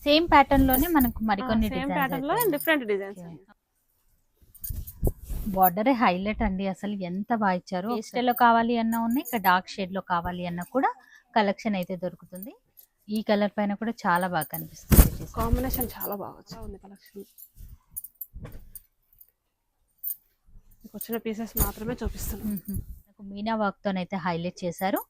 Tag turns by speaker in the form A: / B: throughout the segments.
A: Same pattern లోనే మనకు మరికొన్ని
B: సేమ్ ప్యాటర్న్ లో డిఫరెంట్ డిజైన్స్.
A: బార్డర్ హైలైట్ అండి, అసలు ఎంత బాగా ఇచ్చారు. పేస్టల్ లో కావాలి అన్నా ఉన్నాయి, ఇక్కడ డార్క్ షేడ్ లో కావాలి అన్నా కూడా కలెక్షన్ అయితే దొరుకుతుంది. ఈ కలర్ పైన కూడా చాలా బాగా కనిపిస్తుంది.
B: కాంబినేషన్ చాలా బాగా ఉంది కలెక్షన్. వచ్చిన పీసెస్ మాత్రమే చూపిస్తున్నాను.
A: మీనా వర్క్ తోనైతే హైలైట్ చేశారు.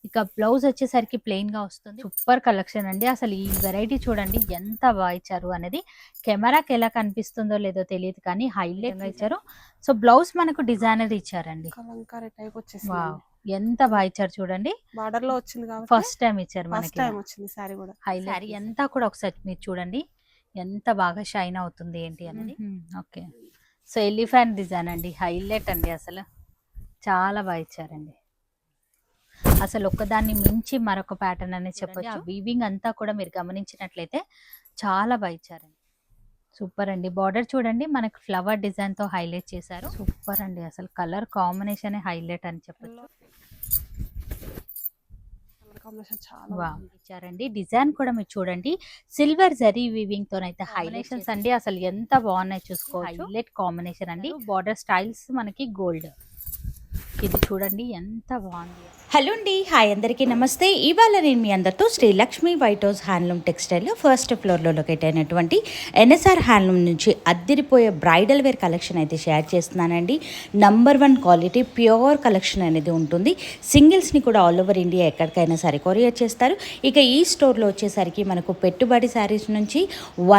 A: ఇక బ్లౌజ్ వచ్చేసరికి ప్లెయిన్ గా వస్తుంది. సూపర్ కలెక్షన్ అండి, అసలు ఈ వెరైటీ చూడండి ఎంత బాగా ఇచ్చారు అనేది. కెమెరాకి ఎలా కనిపిస్తుందో లేదో తెలియదు కానీ హైలైట్ గా ఇచ్చారు. సో బ్లౌజ్ మనకు డిజైనర్ ఇచ్చారండి,
B: కలంకారీ టైప్ వచ్చేసి
A: ఎంత బాగా ఇచ్చారు చూడండి.
B: బార్డర్ లో వచ్చింది కాబట్టి
A: ఫస్ట్ టైం ఇచ్చారు మనకి,
B: ఫస్ట్ టైం వచ్చింది సారీ కూడా.
A: హైలైట్ అంతా కూడా ఒకసారి మీరు చూడండి ఎంత బాగా షైన్ అవుతుంది ఏంటి అనేది. ఓకే, సో ఎలిఫెంట్ డిజైన్ అండి, హైలైట్ అండి, అసలు చాలా బాగా ఇచ్చారండి. అసలు ఒక్కదాన్ని మించి మరొక ప్యాటర్న్ అనేది చెప్పొచ్చు. ఆ వీవింగ్ అంతా కూడా మీరు గమనించినట్లయితే చాలా బాగా ఇచ్చారండి. సూపర్ అండి. బార్డర్ చూడండి మనకు ఫ్లవర్ డిజైన్ తో హైలైట్ చేశారు. సూపర్ అండి, అసలు కలర్ కాంబినేషన్ హైలైట్ అని చెప్పొచ్చు. ఇచ్చారండి డిజైన్ కూడా మీరు చూడండి, సిల్వర్ జరీ వీవింగ్ తోనైతే హైలైషన్స్ అండి, అసలు ఎంత బాగున్నాయి చూసుకోవచ్చు. హైలైట్ కాంబినేషన్ అండి. బార్డర్ స్టైల్స్ మనకి గోల్డ్, ఇది చూడండి ఎంత బాగుంది.
C: హలో అండి, హాయ్ అందరికీ నమస్తే. ఇవాళ నేను మీ అందరితో Shri Lakshmi white house handloom టెక్స్టైల్లో ఫస్ట్ ఫ్లోర్లో లొకేట్ అయినటువంటి ఎన్ఎస్ఆర్ హ్యాండ్లూమ్ నుంచి అద్దిరిపోయే బ్రైడల్ వేర్ కలెక్షన్ అయితే షేర్ చేస్తున్నానండి. నంబర్ 1 క్వాలిటీ ప్యూర్ కలెక్షన్ అనేది ఉంటుంది. సింగిల్స్ని కూడా ఆల్ ఓవర్ ఇండియా ఎక్కడికైనా సరే కొరియర్ చేస్తారు. ఇక ఈ స్టోర్లో వచ్చేసరికి మనకు పెట్టుబడి శారీస్ నుంచి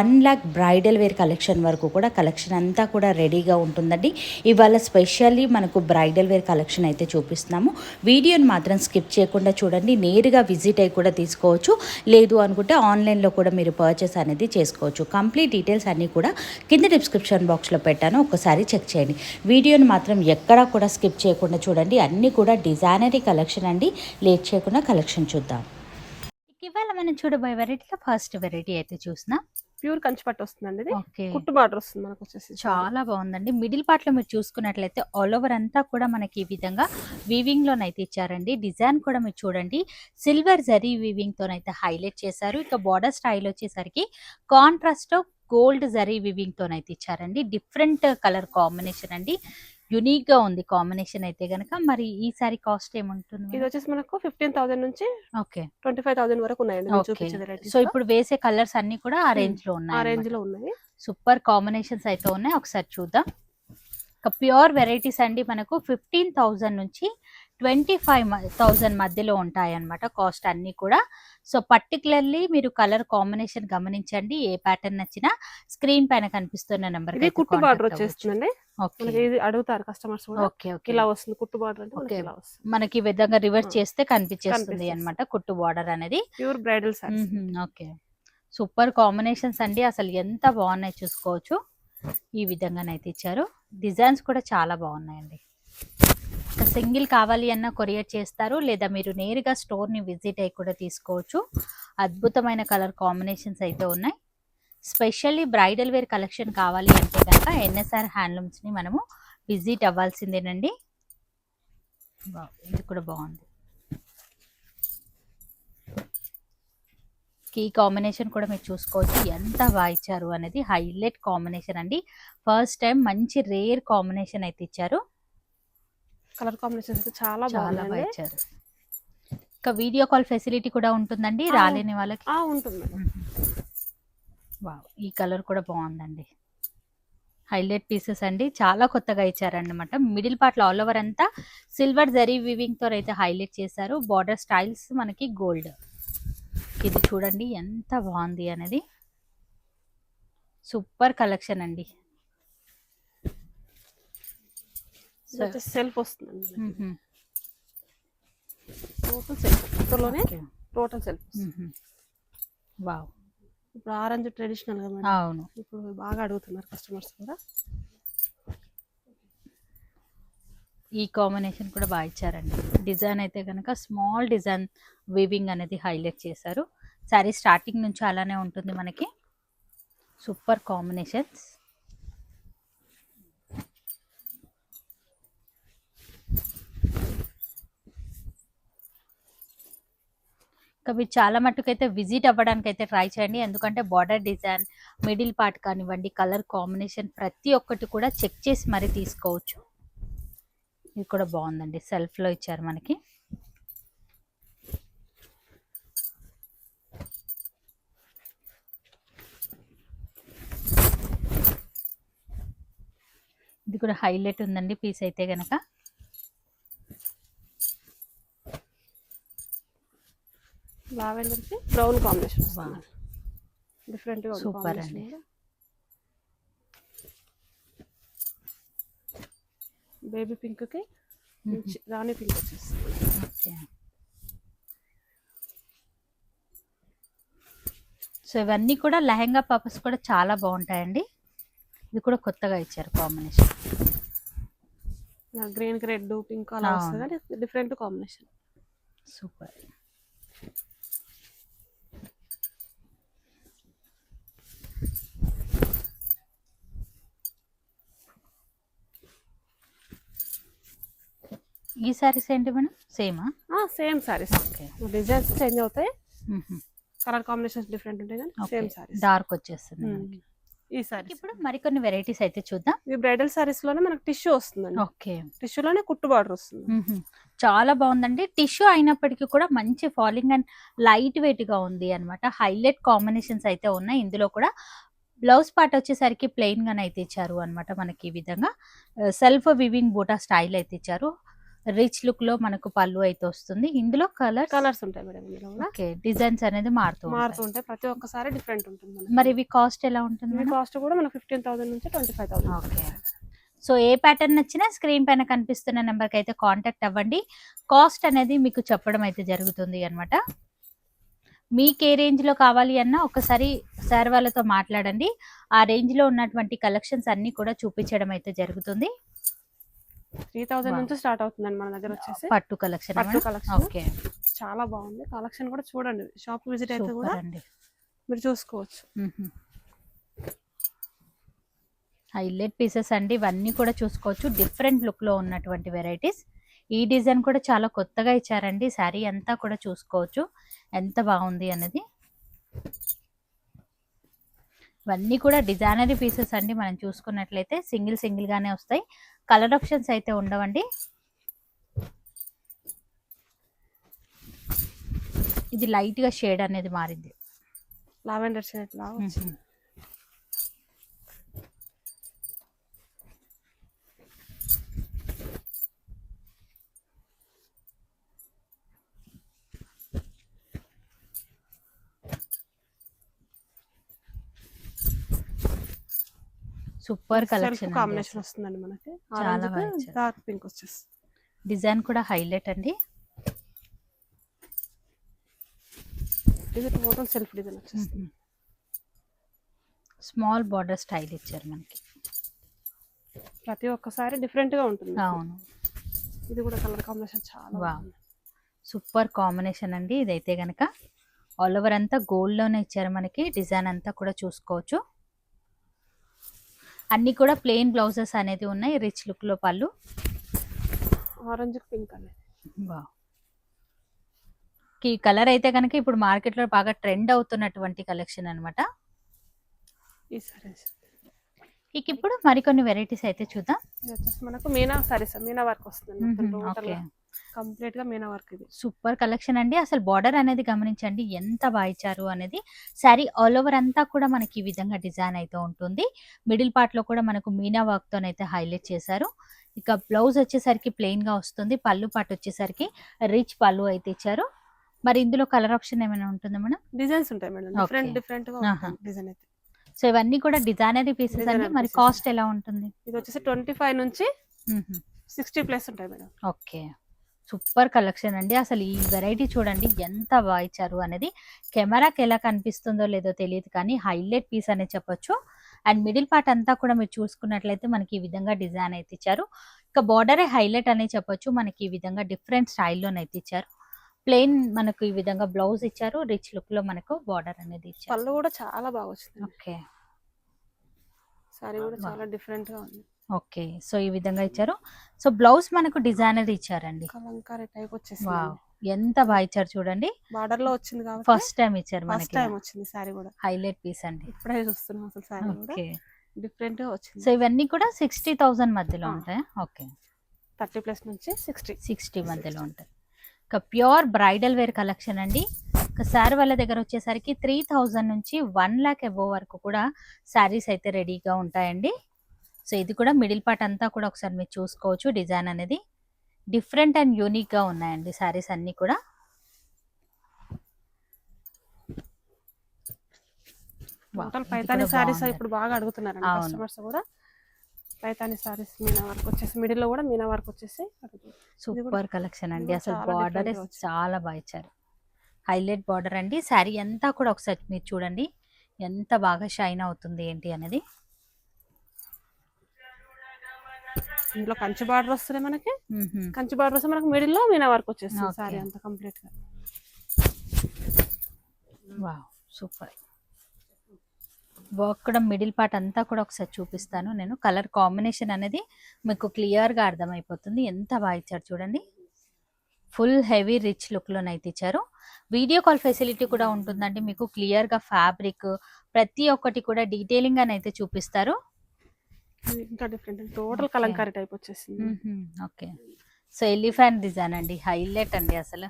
C: 1 లాక్ బ్రైడల్ వేర్ కలెక్షన్ వరకు కూడా కలెక్షన్ అంతా కూడా రెడీగా ఉంటుందండి. ఇవాళ స్పెషల్లీ మనకు బ్రైడల్ వేర్ కలెక్షన్ అయితే చూపిస్తున్నాము. వీడియోని మాత్రం స్కిప్ చేయకుండా చూడండి. నేరుగా విజిట్ అయ్యి కూడా తీసుకోవచ్చు, లేదు అనుకుంటే ఆన్లైన్లో కూడా మీరు పర్చేస్ అనేది చేసుకోవచ్చు. కంప్లీట్ డీటెయిల్స్ అన్నీ కూడా కింద డిస్క్రిప్షన్ బాక్స్లో పెట్టాను, ఒక్కసారి చెక్ చేయండి. వీడియోని మాత్రం ఎక్కడా కూడా స్కిప్ చేయకుండా చూడండి. అన్నీ కూడా డిజైనరీ కలెక్షన్ అండి. లేట్ చేయకుండా కలెక్షన్ చూద్దాం.
A: ఇవాళ మనం చూడబోయే వెరైటీలో ఫస్ట్ వెరైటీ అయితే చూసినా
B: ప్యూర్ కంచిపట్టు వస్తుందండి. ఇది కుట్టు బార్డర్ వస్తుంది మనకు వచ్చేసి,
A: చాలా బాగుందండి. మిడిల్ పార్ట్ లో మీరు చూసుకున్నట్లయితే ఆల్ ఓవర్ అంతా కూడా మనకి ఈ విధంగా వీవింగ్ లోనైతే ఇచ్చారండి. డిజైన్ కూడా మీరు చూడండి సిల్వర్ జరీ వీవింగ్ తోనైతే హైలైట్ చేశారు. ఇక బార్డర్ స్టైల్ వచ్చేసరికి కాంట్రాస్ట్ గోల్డ్ జరీ వీవింగ్ తోనైతే ఇచ్చారండి. డిఫరెంట్ కలర్ కాంబినేషన్ అండి, యునిక్ గా ఉంది కాంబినేషన్ అయితే గనక. మరి ఈ సారీ కాస్ట్ ఏముంటుంది?
B: ఇది వచ్చేసి మనకు 15,000 నుంచి
A: ఓకే
B: 25,000 వరకు ఉన్నాయండి.
A: సో ఇప్పుడు వేసే కలర్స్ అన్ని కూడా ఆ రేంజ్ లో ఉన్నాయి,
B: ఆ రేంజ్ లో ఉన్నాయి.
A: సూపర్ కాంబినేషన్స్ అయితే ఉన్నాయి, ఒకసారి చూద్దాం. ప్యూర్ వెరైటీస్ అండి, మనకు 15,000 నుంచి 25,000 మధ్యలో ఉంటాయి అన్నమాట కాస్ట్ అన్ని కూడా. సో పర్టికులర్లీ మీరు కలర్ కాంబినేషన్ గమనించండి. ఏ ప్యాటర్న్ నచ్చినా స్క్రీన్ పైన కనిపిస్తున్న నెంబర్
B: కి కుట్టు బార్డర్ వచ్చేస్తుందండి. ఇది అడుగుతారు కస్టమర్స్ కూడా. ఇలా వస్తుంది కుట్టు బార్డర్ అంటే ఇలా వస్తుంది
A: మనకి. ఈ విధంగా రివర్స్ చేస్తే కనిపించేస్తుంది అన్నమాట కుట్టు బార్డర్ అనేది.
B: Pure bridal saris.
A: Okay, super combinations అండి, అసలు ఎంత బాగున్నాయి చూసుకోవచ్చు. ఈ విధంగానైతే ఇచ్చారు. డిజైన్స్ కూడా చాలా బాగున్నాయండి. సింగిల్ కావాలి అన్న కొరియర్ చేస్తారు, లేదా మీరు నేరుగా స్టోర్ని విజిట్ అయ్యి కూడా తీసుకోవచ్చు. అద్భుతమైన కలర్ కాంబినేషన్స్ అయితే ఉన్నాయి. స్పెషల్లీ బ్రైడల్ వేర్ కలెక్షన్ కావాలి అంటే కనుక ఎన్ఎస్ఆర్ హ్యాండ్లూమ్స్ని మనము విజిట్ అవ్వాల్సిందేనండి. ఇది కూడా బాగుంది. ఈ కాంబినేషన్ కూడా మీరు చూసుకోవచ్చు ఎంత బాగా ఇచ్చారు అనేది. హైలైట్ కాంబినేషన్ అండి, ఫస్ట్ టైం మంచి రేర్ కాంబినేషన్ అయితే ఇచ్చారు.
B: కలర్ కాంబినేషన్ అయితే చాలా బాగా
A: ఇచ్చారు. ఇంకా వీడియో కాల్ ఫెసిలిటీ కూడా ఉంటుందండి రాలేని వాళ్ళకి.
B: ఉంటుంది.
A: వావ్, ఈ కలర్ కూడా బాగుందండి. హైలైట్ పీసెస్ అండి, చాలా కొత్తగా ఇచ్చారన్నమాట. మిడిల్ పార్ట్ లో ఆల్ ఓవర్ అంతా సిల్వర్ జరీ వీవింగ్ తో అయితే హైలైట్ చేశారు. బార్డర్ స్టైల్స్ మనకి గోల్డ్. ఇది చూడండి ఎంత బాగుంది అనేది. సూపర్ కలెక్షన్ అండి.
B: సెల్ఫ్ వస్తుంది, టోటల్ సెల్ఫ్.
A: వావ్,
B: ఇప్పుడు ఆరెంజ్ ట్రెడిషనల్ గా మేడం,
A: అవును
B: ఇప్పుడు బాగా అడుగుతున్నారు కస్టమర్స్ కూడా.
A: ఈ కాంబినేషన్ కూడా బాగా ఇచ్చారండి. డిజైన్ అయితే కనుక స్మాల్ డిజైన్ వీవింగ్ అనేది హైలైట్ చేశారు. సారీ స్టార్టింగ్ నుంచి అలానే ఉంటుంది మనకి. Super combinations. ఇంకా మీరు చాలా మట్టుకు అయితే విజిట్ అవ్వడానికి అయితే ట్రై చేయండి. ఎందుకంటే బార్డర్ డిజైన్, మిడిల్ పార్ట్ కానివ్వండి, కలర్ కాంబినేషన్ ప్రతి ఒక్కటి కూడా చెక్ చేసి మరీ తీసుకోవచ్చు. ఇది కూడా బాగుందండి, సెల్ఫ్లో ఇచ్చారు మనకి. ఇది కూడా హైలైట్ ఉందండి పీస్ అయితే గనక.
B: లావెండర్ కి బ్రౌన్ కాంబినేషన్ డిఫరెంట్ గా
A: సూపర్ అండి.
B: బేబీ పింక్ కి రాణి పింక్ వచ్చేస్తుంది.
A: ఓకే, సో ఇవన్నీ కూడా లెహంగా పర్పస్ కూడా చాలా బాగుంటాయండి. ఇది కూడా కొత్తగా ఇచ్చారు కాంబినేషన్.
B: గ్రీన్ కి రెడ్ పింక్ అలా వస్తుంది కానీ డిఫరెంట్ కాంబినేషన్.
A: సూపర్. ఈ సారీస్ ఏంటి మేడం? సేమా?
B: Same saris.
A: Okay,
B: designs change అవుతాయి, కలర్ కాంబినేషన్స్ డిఫరెంట్ ఉంటాయి కానీ సేమ్ సారీస్.
A: డార్క్ వచ్చేస్తుంది మనకి.
B: ఈ సారీ
A: ఇప్పుడు మరికొన్ని వెరైటీస్ అయితే చూద్దాం.
B: ఈ బ్రైడల్ సారీస్ లోనే మనకు టిష్యూ వస్తుందండి.
A: ఓకే,
B: టిష్యూలోనే కుట్టు బార్డర్ వస్తుంది.
A: చాలా బాగుందండి. టిష్యూ అయినప్పటికీ కూడా మంచి ఫాలింగ్ అండ్ లైట్ వెయిట్ గా ఉంది అన్నమాట. హైలైట్ కాంబినేషన్స్ అయితే ఉన్నాయి. ఇందులో కూడా బ్లౌజ్ పార్ట్ వచ్చేసరికి ప్లెయిన్ గానే అయితే ఇచ్చారు అన్నమాట. మనకి ఈ విధంగా సెల్ఫ్ వివింగ్ బూటా స్టైల్ అయితే ఇచ్చారు. రిచ్ లుక్ లో మనకు పళ్ళు అయితే వస్తుంది. ఇందులో కలర్స్ ఉంటాయి మేడం. ఇందులో ఓకే, డిజైన్స్ అనేది మారుతూ
B: ఉంటాయి. ప్రతి ఒక్కసారి డిఫరెంట్ ఉంటుంది.
A: మరి ఇవి కాస్ట్ ఎలా ఉంటుంది?
B: కాస్ట్ కూడా మనకు 15,000 నుంచి 25,000.
A: ఓకే, సో ఏ ప్యాటర్న్ నచ్చినా స్క్రీన్ పైన కనిపిస్తున్న నెంబర్కి అయితే కాంటాక్ట్ అవ్వండి. కాస్ట్ అనేది మీకు చెప్పడం అయితే జరుగుతుంది అన్నమాట. మీకు ఏ రేంజ్ లో కావాలి అన్నా ఒకసారి సార్ వాళ్ళతో మాట్లాడండి. ఆ రేంజ్ లో ఉన్నటువంటి కలెక్షన్స్ అన్ని కూడా చూపించడం అయితే జరుగుతుంది.
B: 3,000 నుంచి స్టార్ట్ అవుతుందండి మన దగ్గర వచ్చేసి
A: పట్టు కలెక్షన్. ఓకే,
B: చాలా బాగుంది కలెక్షన్ కూడా. చూడండి, షాప్ విజిట్ అయితే కూడా మీరు చూసుకోవచ్చు.
A: హైలైట్ పీసెస్ అండి ఇవన్నీ కూడా చూసుకోవచ్చు. డిఫరెంట్ లుక్ లో ఉన్నటువంటి వెరైటీస్. ఈ డిజైన్ కూడా చాలా కొత్తగా ఇచ్చారండి. శారీ అంతా కూడా చూసుకోవచ్చు ఎంత బాగుంది అనేది. ఇవన్నీ కూడా డిజైనరీ పీసెస్ అండి. మనం చూసుకున్నట్లయితే సింగిల్ గానే వస్తాయి. కలర్ ఆప్షన్స్ అయితే ఉండవండి. ఇది లైట్ గా షేడ్ అనేది మారింది,
B: లావెండర్ షేడ్ లా వచ్చింది.
A: సూపర్ కలెక్షన్
B: కాంబినేషన్ వస్తుందండి మనకి.
A: చాలా
B: డార్క్ పింక్ వచ్చేస్తుంది.
A: డిజైన్ కూడా హైలైట్ అండి.
B: ఇది టోటల్ సెల్ఫ్ డిజైన్ వచ్చేస్తుంది.
A: స్మాల్ బార్డర్ స్టైల్ ఇచ్చారు మనకి.
B: ప్రతి ఒక్కసారి డిఫరెంట్ గా ఉంటుంది.
A: అవును,
B: ఇది కూడా కలర్ కాంబినేషన్ చాలా బాగుంది.
A: సూపర్ కాంబినేషన్ అండి. ఇదైతే గనక ఆల్ ఓవర్ అంతా గోల్డ్ లోనే ఇచ్చారు మనకి. డిజైన్ అంతా కూడా చూసుకోవచ్చు. అన్ని కూడా ప్లెయిన్ బ్లౌజెస్ అనేది ఉన్నాయి. రిచ్ లుక్ లో పళ్ళు.
B: ఆరెంజ్ పింక్ అనేది
A: ఈ కలర్ అయితే కనుక ఇప్పుడు మార్కెట్ లో బాగా ట్రెండ్ అవుతున్నటువంటి కలెక్షన్ అన్నమాట. ఇక ఇప్పుడు మరికొన్ని వెరైటీస్ అయితే చూద్దాం.
B: మనకు మీనా సారీస్, మీనా వర్క్ వస్తుంది. కంప్లీట్ గా మీనా వర్క్. ఇది
A: సూపర్ కలెక్షన్ అండి. అసలు బార్డర్ అనేది గమనించండి ఎంత బాగా ఇచ్చారు అనేది. శారీ ఆల్ ఓవర్ అంతా కూడా మనకి ఈ విధంగా డిజైన్ అయితే ఉంటుంది. మిడిల్ పార్ట్ లో కూడా మనకు మీనా వర్క్ తోనైతే హైలైట్ చేశారు. ఇక బ్లౌజ్ వచ్చేసరికి ప్లెయిన్ గా వస్తుంది. పళ్ళు పార్ట్ వచ్చేసరికి రిచ్ పళ్ళు అయితే ఇచ్చారు. మరి ఇందులో కలర్ ఆప్షన్ ఏమైనా ఉంటుందా మేడం?
B: డిజైన్స్ ఉంటాయి మేడం, డిఫరెంట్ గా డిజైన్ అయితే.
A: సో ఇవన్నీ కూడా డిజైనరీ పీసెస్ అండి. మరి కాస్ట్ ఎలా ఉంటుంది?
B: ఇది వచ్చేసి 25 నుంచి 60 ప్లస్ ఉంటాయి మేడం.
A: ఓకే, సూపర్ కలెక్షన్ అండి. అసలు ఈ వెరైటీ చూడండి ఎంత బాగా ఇచ్చారు అనేది. కెమెరాకి ఎలా కనిపిస్తుందో లేదో తెలియదు కానీ హైలైట్ పీస్ అనే చెప్పొచ్చు. అండ్ మిడిల్ పార్ట్ అంతా కూడా మీరు చూసుకున్నట్లయితే మనకి ఈ విధంగా డిజైన్ అయితే ఇచ్చారు. ఇక బార్డరే హైలైట్ అనే చెప్పొచ్చు. మనకి ఈ విధంగా డిఫరెంట్ స్టైల్లోనైతే ఇచ్చారు. ప్లెయిన్ మనకు ఈ విధంగా బ్లౌజ్ ఇచ్చారు. రిచ్ లుక్ లో మనకు బార్డర్ అనేది ఇచ్చారు.
B: పళ్ళు కూడా చాలా బాగా వచ్చింది.
A: ఓకే,
B: సారీ కూడా చాలా డిఫరెంట్ గా ఉంది.
A: ఓకే, సో ఈ విధంగా ఇచ్చారు. సో బ్లౌజ్ మనకు డిజైనర్ ఇచ్చారండి.
B: కలంకారీ టైప్ వచ్చేసి.
A: వావ్, ఎంత బాగా ఇచ్చారు చూడండి.
B: బార్డర్ లో వచ్చింది కాబట్టి
A: ఫస్ట్ టైం ఇచ్చారు
B: ఫస్ట్
A: మనకి.
B: టైం వచ్చింది సారీ కూడా.
A: హైలైట్ పీస్ అండి.
B: ఇప్పుడే చూస్తున్నాం అసలు సారీ కూడా
A: ఓకే.
B: డిఫరెంట్ గా వచ్చింది.
A: సో ఇవన్నీ కూడా 60,000 మధ్యలో ఉంటాయి. ఓకే.
B: 30+ నుంచి
A: 60 మధ్యలో ఉంటాయి. ఇక ప్యూర్ బ్రైడల్ వేర్ కలెక్షన్ అండి. ఒకసారి వాళ్ళ దగ్గర వచ్చేసరికి 3,000 నుంచి 1 lakh అబోవ్ వరకు కూడా శారీస్ అయితే రెడీగా ఉంటాయండి. సో ఇది కూడా మిడిల్ పార్ట్ అంతా కూడా ఒకసారి మీరు చూసుకోవచ్చు. డిజైన్ అనేది డిఫరెంట్ అండ్ యూనిక్ గా ఉన్నాయండి శారీస్ అన్ని కూడా.
B: టోటల్ పైతాని సారీస్ ఇప్పుడు బాగా అడుగుతున్నారు కస్టమర్స్ కూడా. పైతాని సారీస్ మీనా వర్క్ వచ్చేసి మిడిల్ లో కూడా మీనా వర్క్ వచ్చేసి
A: సూపర్ కలెక్షన్ అండి. అసలు బార్డర్ చాలా బాగా ఇచ్చారు. హైలైట్ బార్డర్ అండి. శారీ అంతా కూడా ఒకసారి మీరు చూడండి ఎంత బాగా షైన్ అవుతుంది ఏంటి అనేది.
B: ఇందులో కంచి బార్డర్ వస్తుంది మనకి. కంచి బార్డర్ వస్తే మనకి మిడిల్ లో మీనా వర్క్ వచ్చేస్తుంది సారీ అంతా కంప్లీట్ గా.
A: Wow super. వర్క్ కూడా మిడిల్ పార్ట్ అంతా కూడా ఒకసారి చూపిస్తాను నేను. కలర్ కాంబినేషన్ అనేది మీకు క్లియర్గా అర్థమైపోతుంది. ఎంత బాగా ఇచ్చారు చూడండి. ఫుల్ హెవీ రిచ్ లుక్లోనైతే ఇచ్చారు. వీడియో కాల్ ఫెసిలిటీ కూడా ఉంటుందండి. మీకు క్లియర్గా ఫ్యాబ్రిక్ ప్రతి ఒక్కటి కూడా డీటెయిలింగ్ అని అయితే చూపిస్తారు.
B: ఇంకా డిఫరెంట్ టోటల్ కలంకారీ టైప్ వచ్చేసింది.
A: ఓకే. సో ఎలిఫెంట్ డిజైన్ అండి. హైలైట్ అండి. అసలు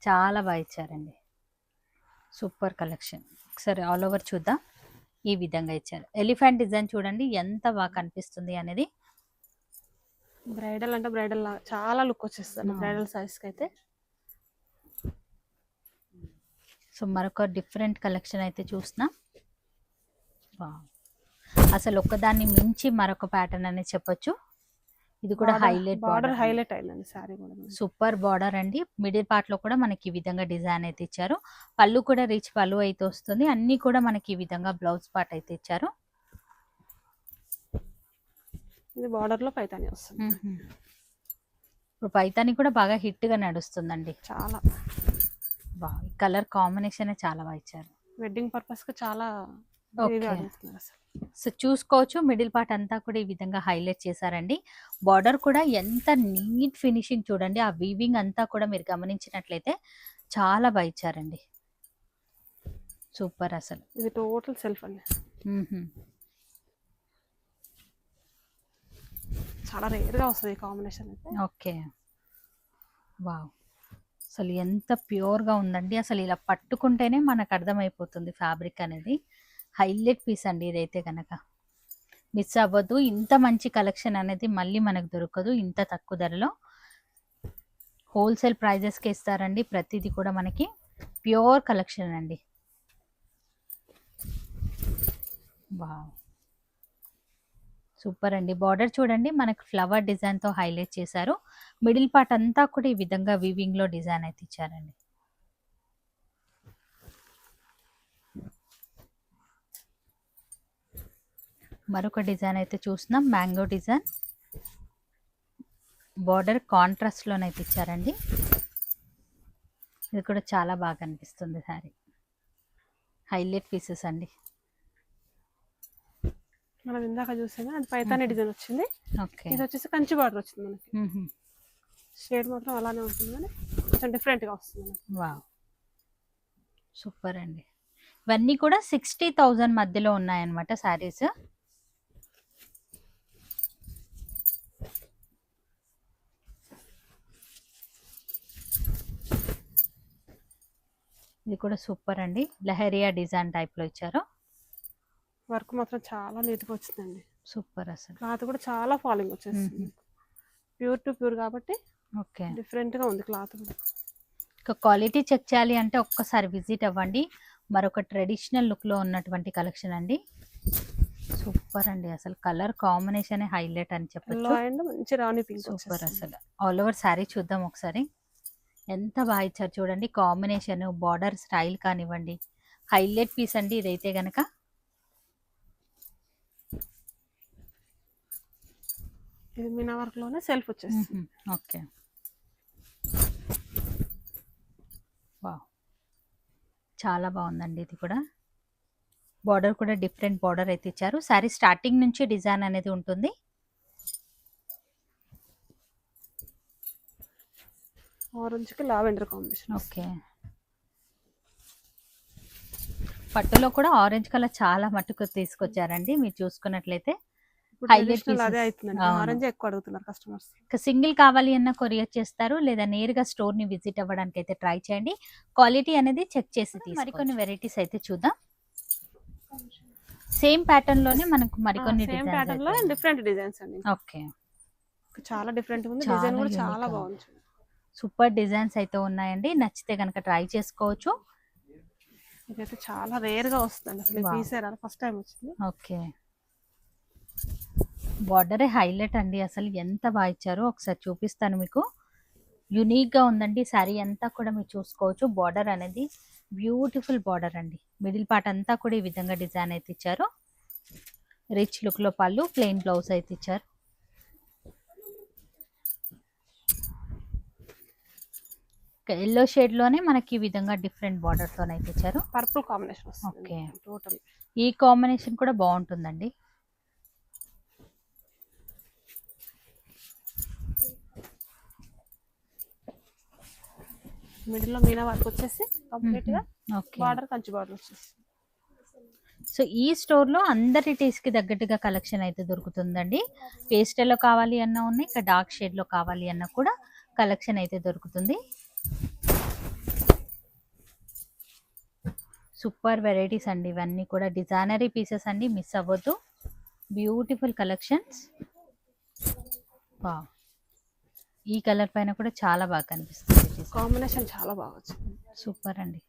A: చాలా బాగా ఇచ్చారండి. Super collection. ఒకసారి ఆల్ ఓవర్ చూద్దాం. ఈ విధంగా ఇచ్చారు. ఎలిఫెంట్ డిజైన్ చూడండి ఎంత బాగా కనిపిస్తుంది అనేది.
B: బ్రైడల్ అంటే బ్రైడల్ చాలా లుక్ వచ్చేస్తుంది బ్రైడల్ సారీస్ కి అయితే.
A: సో మరొక డిఫరెంట్ కలెక్షన్ అయితే చూస్తున్నాం. అసలు ఒక్కదాన్ని మించి మరొక ప్యాటర్న్ అనేది చెప్పొచ్చు. ఇది కూడా హైలైట్
B: బార్డర్ హైలైట్ అయిందండి సారీ కూడా.
A: సూపర్ బార్డర్ అండి. మిడిల్ పార్ట్ లో కూడా మనకి ఈ విధంగా డిజైన్ అయితే ఇచ్చారు. పళ్ళు కూడా రిచ్ పళ్ళు అయితే వస్తుంది. అన్ని కూడా మనకి ఈ విధంగా బ్లౌజ్ పార్ట్ అయితే ఇచ్చారు.
B: ఇది బార్డర్ లో పైతాని వస్తుంది.
A: ఇప్పుడు పైతాని కూడా బాగా హిట్ గా నడుస్తుందండి.
B: చాలా
A: బాగా కలర్ కాంబినేషన్ చాలా బాగా ఇచ్చారు.
B: వెడ్డింగ్ పర్పస్ కి చాలా.
A: సో చూసుకోవచ్చు. మిడిల్ పార్ట్ అంతా కూడా ఈ విధంగా హైలైట్ చేశారండి. బార్డర్ కూడా ఎంత నీట్ ఫినిషింగ్ చూడండి. ఆ వీవింగ్ అంతా కూడా మీరు గమనించినట్లయితే చాలా బాగా ఇచ్చారండి. సూపర్. అసలు
B: ఇది టోటల్ సెల్ఫ్ అండి. చాలా రేర్ గా వస్తుంది ఈ కాంబినేషన్ అయితే.
A: ఓకే. వావ్. అసలు ఎంత ప్యూర్ గా ఉందండి. అసలు ఇలా పట్టుకుంటేనే మనకు అర్థమైపోతుంది ఫ్యాబ్రిక్ అనేది. హైలైట్ పీస్ అండి ఇదైతే కనుక మిస్ అవ్వద్దు. ఇంత మంచి కలెక్షన్ అనేది మళ్ళీ మనకు దొరకదు ఇంత తక్కువ ధరలో. హోల్సేల్ ప్రైజెస్కి ఇస్తారండి. ప్రతిదీ కూడా మనకి ప్యూర్ కలెక్షన్ అండి. వావ్ సూపర్ అండి. బార్డర్ చూడండి మనకు ఫ్లవర్ డిజైన్తో హైలైట్ చేశారు. మిడిల్ పార్ట్ అంతా కూడా ఈ విధంగా వీవింగ్లో డిజైన్ అయితే ఇచ్చారండి. మరొక డిజైన్ అయితే చూస్తున్నాం. Mango design. బార్డర్ కాంట్రాస్ట్లోనైతే ఇచ్చారండి. ఇది కూడా చాలా బాగా అనిపిస్తుంది శారీ. హైలైట్ పీసెస్ అండి.
B: మనం ఇందాక చూసాము అది పైతాని డిజైన్ వచ్చింది.
A: ఓకే.
B: ఇది వచ్చేసి కంచి బార్డర్ వచ్చింది మనకి. షేడ్ మాత్రం అలానే ఉంటుంది కానీ కొంచెం డిఫరెంట్ గా వస్తుంది.
A: వావ్ సూపర్ అండి. ఇవన్నీ కూడా 60,000 మధ్యలో ఉన్నాయన్నమాట శారీస్. ఇది కూడా సూపర్ అండి. లహరియా డిజైన్ టైప్ లో ఇచ్చారు.
B: వర్క్ మాత్రం చాలా నీట్ గా వచ్చిందండి.
A: సూపర్. అసలు
B: క్లాత్ కూడా చాలా ఫాలింగ్ వచ్చేసింది. ప్యూర్ టు ప్యూర్ కాబట్టి
A: ఓకే
B: డిఫరెంట్ గా ఉంది క్లాత్ కూడా.
A: ఇక క్వాలిటీ చెక్ చేయాలి అంటే ఒక్కసారి విజిట్ అవ్వండి. మరొక ట్రెడిషనల్ లుక్ లో ఉన్నటువంటి కలెక్షన్ అండి. సూపర్ అండి. అసలు కలర్ కాంబినేషన్ హైలైట్ అని చెప్పొచ్చు.
B: మంచి రాణి పింక్.
A: సూపర్. అసలు ఆల్ ఓవర్ శారీ చూద్దాం ఒకసారి. ఎంత బాగా ఇచ్చారు చూడండి. కాంబినేషన్ బార్డర్ స్టైల్ కానివ్వండి హైలైట్ పీస్ అండి ఇదైతే గనక.
B: ఇది మీనా వర్క్ లోనే సెల్ఫ్ వచ్చేస్తుంది.
A: ఓకే. వావ్ చాలా బాగుందండి. ఇది కూడా బార్డర్ కూడా డిఫరెంట్ బార్డర్ అయితే ఇచ్చారు. శారీ స్టార్టింగ్ నుంచి డిజైన్ అనేది ఉంటుంది.
B: ఆరెంజ్ కి లావెండర్ కాంబినేషన్.
A: ఓకే. పట్టులో కూడా ఆరెంజ్ కలర్ చాలా మట్టుకు తీసుకొచ్చారండి మీరు చూసుకున్నట్లయితే.
B: ఇప్పుడు
A: హైలైట్
B: ట్రెడిషనల్ అదే
A: పీసెస్.
B: అవుతుందండి.
A: అవును.
B: ఆరెంజ్ ఎక్కువ అడుగుతున్నారు కస్టమర్స్.
A: ఇక సింగిల్ కావాలి అన్న కొరియర్ చేస్తారు, లేదా నేరుగా స్టోర్ ని విజిట్ అవ్వడానికి అయితే ట్రై చేయండి. క్వాలిటీ అనేది చెక్ చేసి తీసుకోవచ్చు. మరికొన్ని వెరైటీస్ అయితే చూద్దాం. సేమ్ ప్యాటర్న్ లోనే మనకు మరికొన్ని
B: సేమ్ ప్యాటర్న్ లో
A: డిజైన్స్.
B: డిఫరెంట్ డిజైన్స్ అండి.
A: ఓకే.
B: చాలా డిఫరెంట్ ఉంది.
A: చాలా
B: డిజైన్ కూడా
A: unique
B: చాలా
A: గా
B: బాగుంది.
A: సూపర్ డిజైన్స్ అయితే ఉన్నాయండి. నచ్చితే కనుక ట్రై చేసుకోవచ్చు.
B: ఇదైతే చాలా రేర్ గా వస్తుంది అసలు.
A: Wow.
B: పీసే రాదు, ఫస్ట్ టైం వచ్చింది.
A: ఓకే. బార్డరే హైలైట్ అండి, అసలు ఎంత బాగా ఇచ్చారో ఒకసారి చూపిస్తాను మీకు. యునిక్ గా ఉందండి శారీ అంతా కూడా మీరు చూసుకోవచ్చు. బార్డర్ అనేది బ్యూటిఫుల్ బార్డర్ అండి. మిడిల్ పార్ట్ అంతా కూడా ఈ విధంగా డిజైన్ అయితే ఇచ్చారు. రిచ్ లుక్ లో పళ్ళు, ప్లెయిన్ బ్లౌజ్ అయితే ఇచ్చారు. ఎల్లో షేడ్ లోనే మనకి ఈ విధంగా డిఫరెంట్ బార్డర్ తో అయితే ఇచ్చారు.
B: పర్పుల్ కాంబినేషన్ వస్తుంది.
A: ఓకే.
B: టోటల్
A: ఈ కాంబినేషన్ కూడా బాగుంటుందండి.
B: మిడిల్ లో మీనా వర్క్ వచ్చేసి కంప్లీట్ గా
A: ఓకే.
B: బార్డర్ కంచి బార్డర్ వచ్చేసి.
A: సో ఈ స్టోర్ లో అందరి టేస్ట్ కి తగ్గట్టుగా కలెక్షన్ అయితే దొరుకుతుందండి. పేస్టల్ లో కావాలి అన్నా ఉన్నాయి, ఇక డార్క్ షేడ్ లో కావాలి అన్నా కూడా కలెక్షన్ అయితే దొరుకుతుంది. సూపర్ వెరైటీస్ అండి ఇవన్నీ కూడా. డిజైనరీ పీసెస్ అండి, మిస్ అవ్వద్దు. Beautiful collections. ఈ కలర్ పైన కూడా చాలా బాగా కనిపిస్తుంది.
B: కాంబినేషన్ చాలా బాగా వచ్చింది.
A: సూపర్ అండి.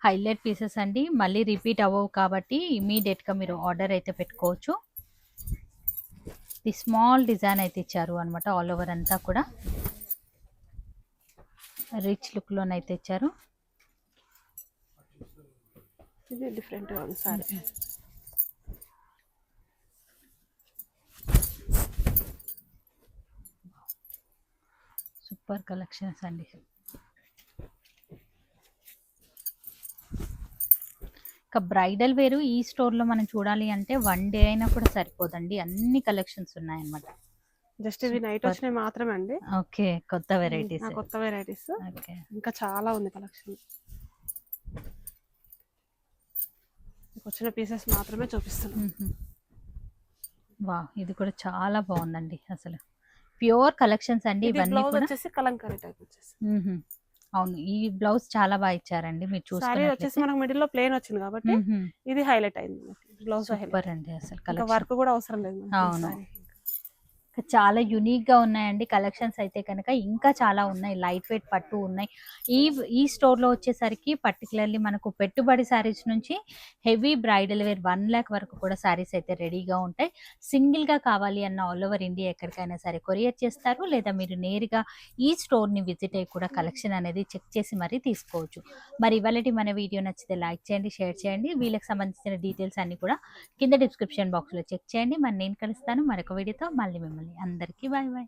A: హైలైట్ పీసెస్ అండి, మళ్ళీ రిపీట్ అవ్వవు కాబట్టి ఇమీడియట్ గా మీరు ఆర్డర్ అయితే పెట్టుకోవచ్చు. ది స్మాల్ డిజైన్ అయితే ఇచ్చారు అనమాట, ఆల్ ఓవర్ అంతా కూడా రిచ్ లుక్ లోనైతే ఇచ్చారు.
B: ఇది డిఫరెంట్ గా ఉంది సారీ.
A: సూపర్ కలెక్షన్స్ అండి. ఇక బ్రైడల్ వేరు ఈ స్టోర్ లో మనం చూడాలి అంటే వన్ డే అయినా కూడా సరిపోదండి, అన్ని కలెక్షన్స్ ఉన్నాయన్నమాట.
B: జస్ట్ ఇవి నైట్ వచ్చినాయి మాత్రమే అండి.
A: ఓకే. కొత్త వెరైటీస్.
B: కొత్త వెరైటీస్
A: ఓకే.
B: ఇంకా చాలా ఉంది కలెక్షన్. వచ్చిన పీసెస్ మాత్రమే చూపిస్తున్నాం.
A: వా, ఇది కూడా చాలా బాగుందండి అసలు. ప్యూర్ కలెక్షన్స్ అండి ఇవన్నీ
B: బ్లౌజ్
A: కూడా.
B: వచ్చేసి కలంకారీ టైప్ వచ్చేసి.
A: అవును, ఈ బ్లౌజ్ చాలా బాగా ఇచ్చారండి మీరు
B: సారీ వచ్చేసి
A: చూసుకున్నట్లయితే.
B: మనకు మిడిల్ లో ప్లేన్ వచ్చింది కాబట్టి ఇది హైలైట్ అయింది. బ్లౌజ్
A: సూపర్ అండి అసలు
B: ఇంకా
A: కలెక్షన్.
B: వర్క్ కూడా అవసరం లేదు మనకి.
A: అవును.
B: సారీ
A: చాలా యునిక్ గా ఉన్నాయండి కలెక్షన్స్ అయితే కనుక. ఇంకా చాలా ఉన్నాయి, లైట్ వెయిట్ పట్టు ఉన్నాయి. ఈ స్టోర్ లో వచ్చేసరికి పర్టికులర్లీ మనకు పెట్టుబడి శారీస్ నుంచి హెవీ బ్రైడల్ వేర్ 1 lakh వరకు కూడా శారీస్ అయితే రెడీగా ఉంటాయి. సింగిల్ గా కావాలి అన్న ఆల్ ఓవర్ ఇండియా ఎక్కడికైనా సరే కొరియర్ చేస్తారు, లేదా మీరు నేరుగా ఈ స్టోర్ ని విజిట్ అయ్యి కూడా కలెక్షన్ అనేది చెక్ చేసి మరీ తీసుకోవచ్చు. మరి ఇవాళ మన వీడియో నచ్చితే లైక్ చేయండి, షేర్ చేయండి. వీళ్ళకి సంబంధించిన డీటెయిల్స్ అన్ని కూడా కింద డిస్క్రిప్షన్ బాక్స్ లో చెక్ చేయండి. మరి నేను కలుస్తాను మరొక వీడియోతో. మళ్ళీ మిమ్మల్ని అందరికీ బాయ్ బాయ్.